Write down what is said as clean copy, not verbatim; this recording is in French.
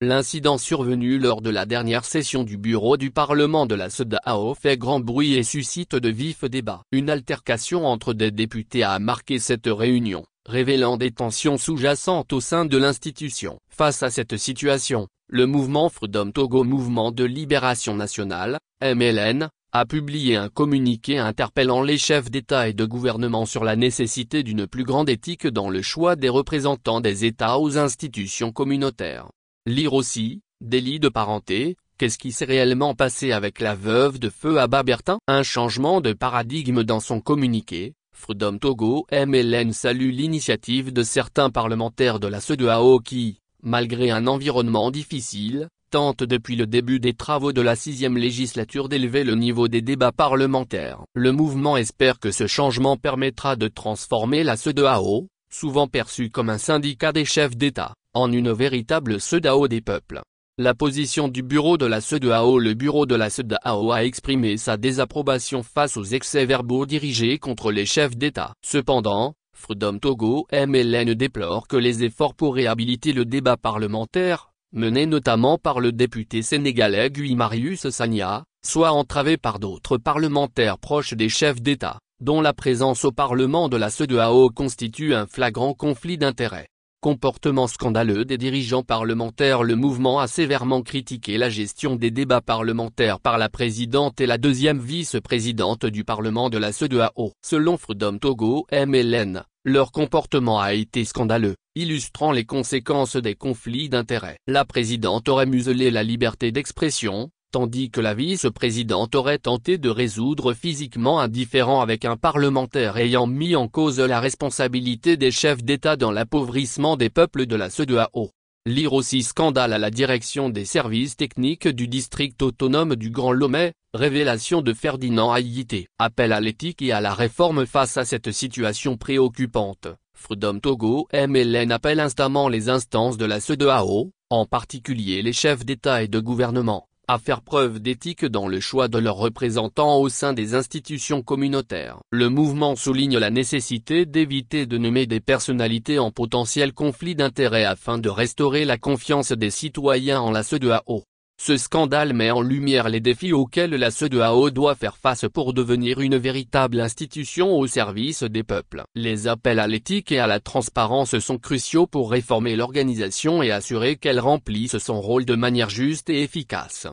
L'incident survenu lors de la dernière session du bureau du Parlement de la CEDEAO fait grand bruit et suscite de vifs débats. Une altercation entre des députés a marqué cette réunion, révélant des tensions sous-jacentes au sein de l'institution. Face à cette situation, le mouvement Freedom Togo, Mouvement de Libération Nationale, MLN, a publié un communiqué interpellant les chefs d'État et de gouvernement sur la nécessité d'une plus grande éthique dans le choix des représentants des États aux institutions communautaires. Lire aussi, délit de parenté, qu'est-ce qui s'est réellement passé avec la veuve de feu Abba Bertin? Un changement de paradigme dans son communiqué. Freedom Togo MLN salue l'initiative de certains parlementaires de la CEDEAO qui, malgré un environnement difficile, tentent depuis le début des travaux de la 6e législature d'élever le niveau des débats parlementaires. Le mouvement espère que ce changement permettra de transformer la CEDEAO, souvent perçue comme un syndicat des chefs d'État, en une véritable CEDEAO des peuples. La position du bureau de la CEDEAO. Le bureau de la CEDEAO a exprimé sa désapprobation face aux excès-verbaux dirigés contre les chefs d'État. Cependant, Freedom Togo MLN déplore que les efforts pour réhabiliter le débat parlementaire, menés notamment par le député sénégalais Guy Marius Sagna, soient entravés par d'autres parlementaires proches des chefs d'État, dont la présence au Parlement de la CEDEAO constitue un flagrant conflit d'intérêts. Comportement scandaleux des dirigeants parlementaires. Le mouvement a sévèrement critiqué la gestion des débats parlementaires par la présidente et la deuxième vice-présidente du Parlement de la CEDEAO. Selon Freedom Togo MLN, leur comportement a été scandaleux, illustrant les conséquences des conflits d'intérêts. La présidente aurait muselé la liberté d'expression, tandis que la vice-présidente aurait tenté de résoudre physiquement un différend avec un parlementaire ayant mis en cause la responsabilité des chefs d'État dans l'appauvrissement des peuples de la CEDEAO. Lire aussi scandale à la direction des services techniques du district autonome du Grand Lomé, révélation de Ferdinand Aïté. Appel à l'éthique et à la réforme face à cette situation préoccupante. Freedom Togo MLN appelle instamment les instances de la CEDEAO, en particulier les chefs d'État et de gouvernement, à faire preuve d'éthique dans le choix de leurs représentants au sein des institutions communautaires. Le mouvement souligne la nécessité d'éviter de nommer des personnalités en potentiel conflit d'intérêts afin de restaurer la confiance des citoyens en la CEDEAO. Ce scandale met en lumière les défis auxquels la CEDEAO doit faire face pour devenir une véritable institution au service des peuples. Les appels à l'éthique et à la transparence sont cruciaux pour réformer l'organisation et assurer qu'elle remplisse son rôle de manière juste et efficace.